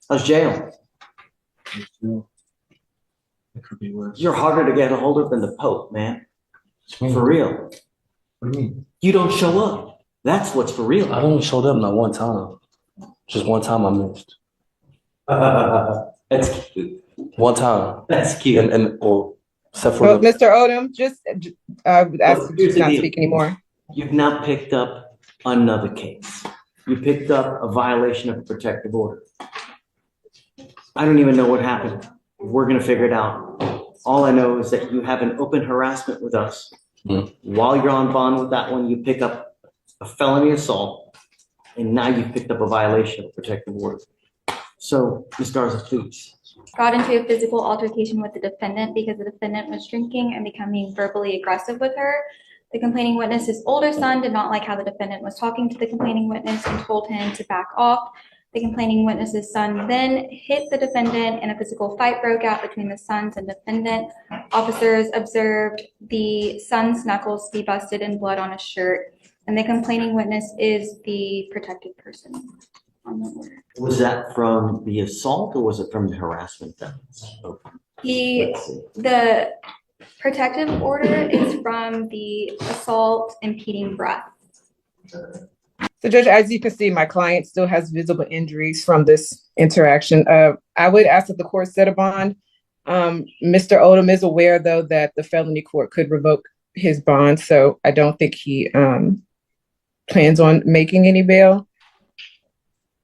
How's jail? It could be worse. You're harder to get a hold of than the Pope, man. For real. What do you mean? You don't show up. That's what's for real. I only showed up not one time. Just one time I missed. That's cute. One time. That's cute. Well, except for Well, the Mr. Odom, just I would ask you Here's to the not deal. speak anymore. You've now picked up another case. You picked up a violation of a protective order. I don't even know what happened. We're gonna figure it out. All I know is that you have an open harassment with us. While you're on bond with that one, you pick up a felony assault, and now you've picked up a violation of protective order. So, Ms. Garza, please. Got into a physical altercation with the defendant because the defendant was drinking and becoming verbally aggressive with her. The complaining witness's older son did not like how the defendant was talking to the complaining witness and told him to back off. The complaining witness's son then hit the defendant and a physical fight broke out between the sons and defendant. Officers observed the son's knuckles be busted and blood on his shirt, and the complaining witness is the protected person on the order. Was that from the assault or was it from the harassment? The protective order is from the assault impeding breath. So, Judge, as you can see, my client still has visible injuries from this interaction. I would ask that the court set a bond. Mr. Odom is aware, though, that the felony court could revoke his bond, so I don't think he plans on making any bail.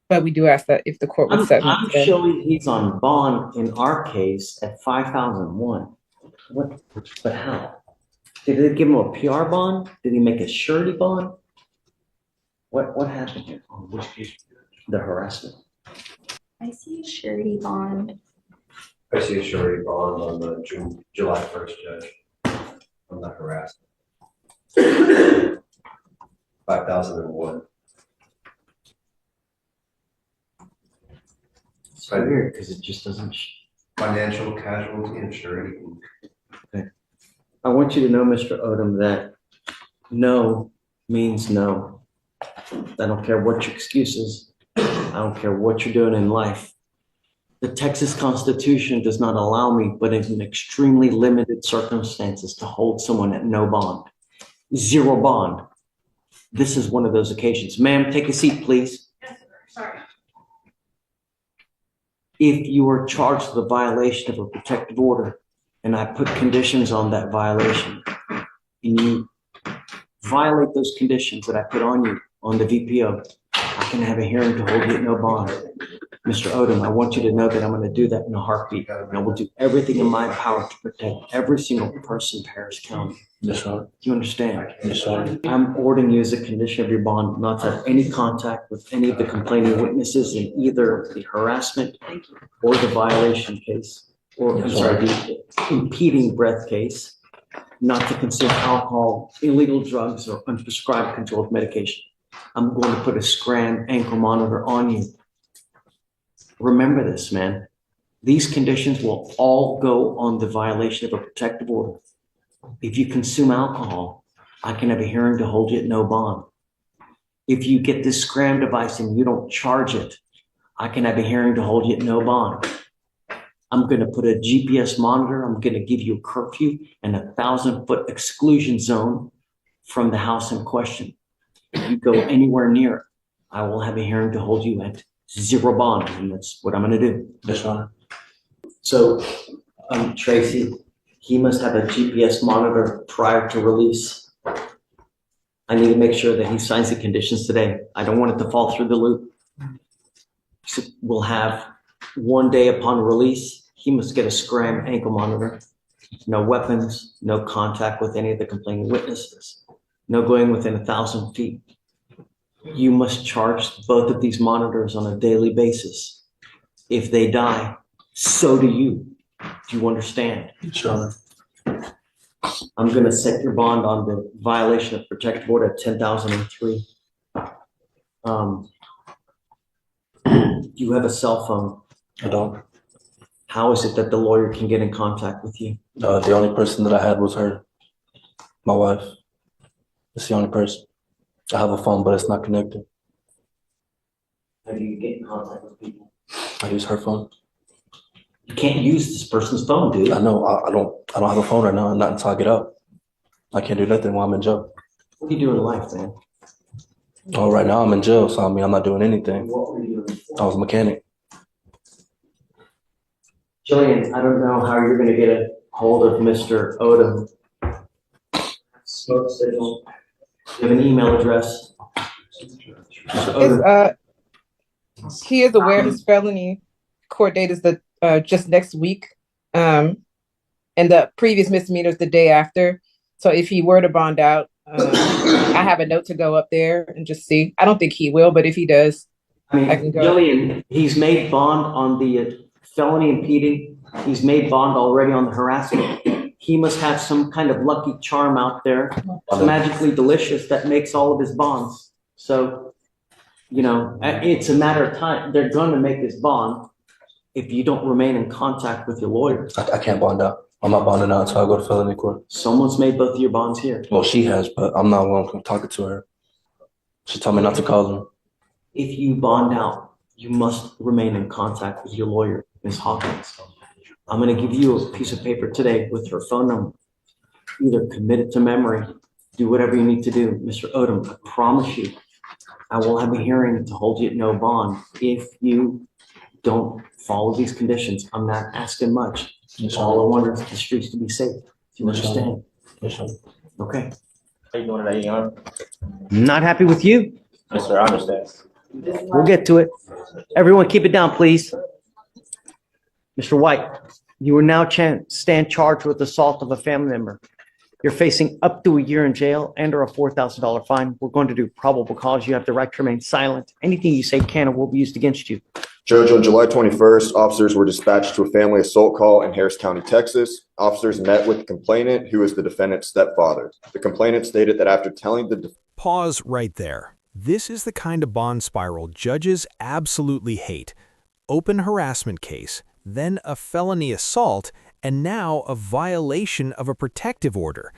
But we do ask that if the court would set I'm showing he's on bond in our case at 5,001. What? But how? Did they give him a PR bond? Did he make a surety bond? What happened here? On which case? The harassment. I see a surety bond. I see a surety bond on the July 1st, Judge. On the harassment. 5,001. It's weird because it just doesn't. Financial casualty and surety. Okay. I want you to know, Mr. Odom, that no means no. I don't care what your excuse is. I don't care what you're doing in life. The Texas Constitution does not allow me, but in extremely limited circumstances, to hold someone at no bond. Zero bond. This is one of those occasions. Ma'am, take a seat, please. Yes, sir. Sorry. If you are charged with a violation of a protective order, and I put conditions on that violation, and you violate those conditions that I put on you on the VPO, I can have a hearing to hold you at no bond. Mr. Odom, I want you to know that I'm going to do that in a heartbeat, and I will do everything in my power to protect every single person in Harris County. Yes, sir. Do you understand? Yes, sir. I'm ordering you as a condition of your bond not to have any contact with any of the complaining witnesses in either the harassment or the violation case, or I'm sorry, the impeding breath case, not to consume alcohol, illegal drugs, or unprescribed controlled medication. I'm going to put a scram ankle monitor on you. Remember this, man. These conditions will all go on the violation of a protective order. If you consume alcohol, I can have a hearing to hold you at no bond. If you get this scram device and you don't charge it, I can have a hearing to hold you at no bond. I'm going to put a GPS monitor. I'm going to give you a curfew and a 1,000-foot exclusion zone from the house in question. If you go anywhere near it, I will have a hearing to hold you at zero bond, and that's what I'm going to do. Yes, sir. So, Tracy, he must have a GPS monitor prior to release. I need to make sure that he signs the conditions today. I don't want it to fall through the loop. So we'll have one day upon release, he must get a scram ankle monitor. No weapons, no contact with any of the complaining witnesses, no going within 1,000 feet. You must charge both of these monitors on a daily basis. If they die, so do you. Do you understand? Sure. I'm going to set your bond on the violation of protective order at 10,003. You have a cell phone. I don't. How is it that the lawyer can get in contact with you? The only person that I had was her, my wife. It's the only person. I have a phone, but it's not connected. How do you get in contact with people? I use her phone. You can't use this person's phone, dude. I know. I don't have a phone right now. Not until I get out. I can't do nothing while I'm in jail. What are you doing in life, man? Oh, right now I'm in jail, so I mean I'm not doing anything. What were you doing? I was a mechanic. Jillian, I don't know how you're gonna get a hold of Mr. Odom. Smoke signal. You have an email address. Mr. Odom. He is aware his felony court date is just next week. And the previous misdemeanor is the day after. So if he were to bond out, I have a note to go up there and just see. I don't think he will, but if he does, I can go. Jillian, he's made bond on the felony impeding. He's made bond already on the harassment. He must have some kind of lucky charm out there, magically delicious, that makes all of his bonds. So, it's a matter of time. They're going to make this bond if you don't remain in contact with your lawyer. I can't bond out. I'm not bonding out until I go to felony court. Someone's made both of your bonds here. Well, she has, but I'm not one talking to her. She told me not to call them. If you bond out, you must remain in contact with your lawyer, Ms. Hawkins. I'm going to give you a piece of paper today with her phone number. Either commit it to memory, do whatever you need to do. Mr. Odom, I promise you, I will have a hearing to hold you at no bond if you don't follow these conditions. I'm not asking much. All I want is the streets to be safe. Do you understand? Yes, sir. Okay. How you doing today, Your Honor? Not happy with you? Yes, sir, I understand. We'll get to it. Everyone keep it down, please. Mr. White, you are now stand charged with assault of a family member. You're facing up to a year in jail and or a $4,000 fine. We're going to do probable cause. You have the right to remain silent. Anything you say can or will be used against you. Judge, on July 21st, officers were dispatched to a family assault call in Harris County, Texas. Officers met with the complainant, who is the defendant's stepfather. The complainant stated that after telling the Pause right there. This is the kind of bond spiral judges absolutely hate. Open harassment case, then a felony assault, and now a violation of a protective order.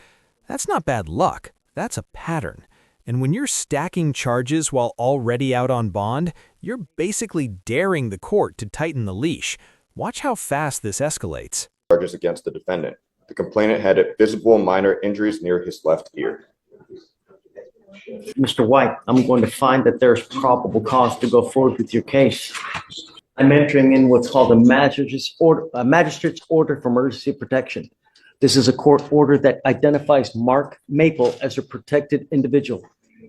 That's not bad luck. That's a pattern. And when you're stacking charges while already out on bond, you're basically daring the court to tighten the leash. Watch how fast this escalates. charges against the defendant. The complainant had visible minor injuries near his left ear. Mr. White, I'm going to find that there's probable cause to go forward with your case. I'm entering in what's called a magistrate's order for emergency protection. This is a court order that identifies Mark Maple as a protected individual.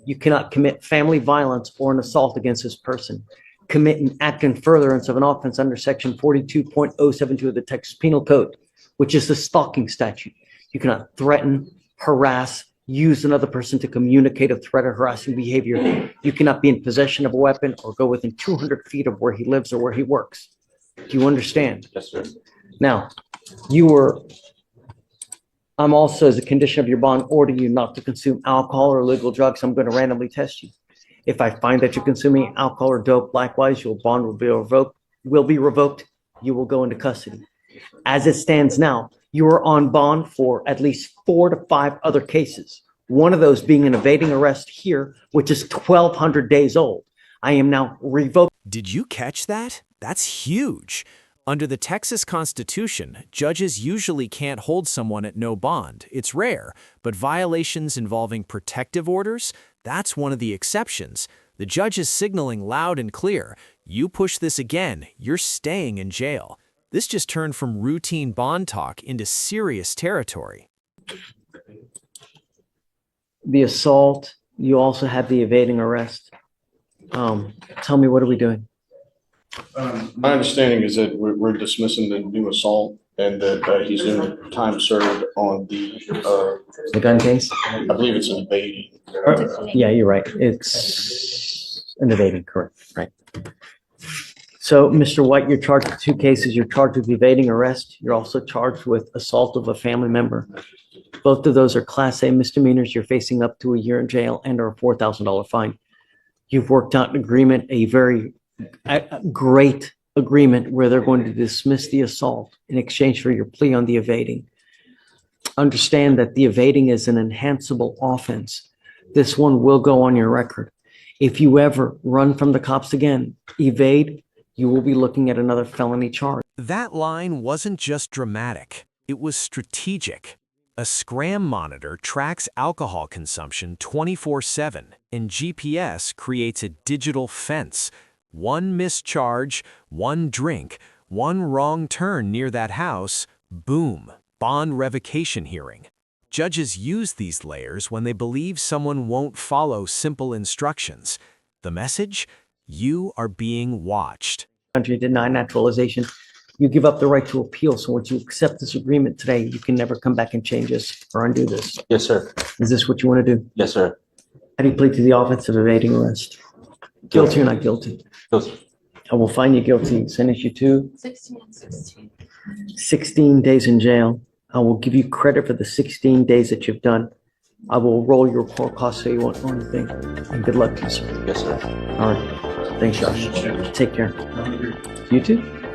You cannot commit family violence or an assault against this person. Commit an act in furtherance of an offense under section 42.072 of the Texas Penal Code, which is the stalking statute. You cannot threaten, harass, use another person to communicate a threat or harassing behavior. You cannot be in possession of a weapon or go within 200 feet of where he lives or where he works. Do you understand? Yes, sir. Now, I'm also, as a condition of your bond, order you not to consume alcohol or illegal drugs. I'm going to randomly test you. If I find that you're consuming alcohol or dope, likewise, your bond will be revoked. You will go into custody. As it stands now, you are on bond for at least 4 to 5 other cases. One of those being an evading arrest here, which is 1,200 days old. I am now revoked. Did you catch that? That's huge. Under the Texas Constitution, judges usually can't hold someone at no bond. It's rare, but violations involving protective orders, that's one of the exceptions. The judge is signaling loud and clear, you push this again, you're staying in jail. This just turned from routine bond talk into serious territory. The assault, you also have the evading arrest. Tell me, what are we doing? My understanding is that we're dismissing the new assault and that he's doing time served on The gun case? I believe it's an evading. Yeah, you're right. It's an evading, correct, right. So, Mr. White, you're charged with 2 cases. You're charged with evading arrest. You're also charged with assault of a family member. Both of those are Class A misdemeanors. You're facing up to a year in jail and or a $4,000 fine. You've worked out an agreement, a very great agreement where they're going to dismiss the assault in exchange for your plea on the evading. Understand that the evading is an enhanceable offense. This one will go on your record. If you ever run from the cops again, evade, you will be looking at another felony charge. That line wasn't just dramatic, it was strategic. A scram monitor tracks alcohol consumption 24/7, and GPS creates a digital fence. One mischarge, one drink, one wrong turn near that house, boom, bond revocation hearing. Judges use these layers when they believe someone won't follow simple instructions. The message? You are being watched. Country deny naturalization, you give up the right to appeal. So once you accept this agreement today, you can never come back and change this or undo this. Yes, sir. Is this what you want to do? Yes, sir. How do you plead to the offense of evading arrest? Guilty or not guilty? Guilty. I will find you guilty, sentence you to 16 days in jail. I will give you credit for the 16 days that you've done. I will roll your court costs so you won't owe anything. And good luck to you, sir. Yes, sir. All right. Thanks, Josh. Take care. You too.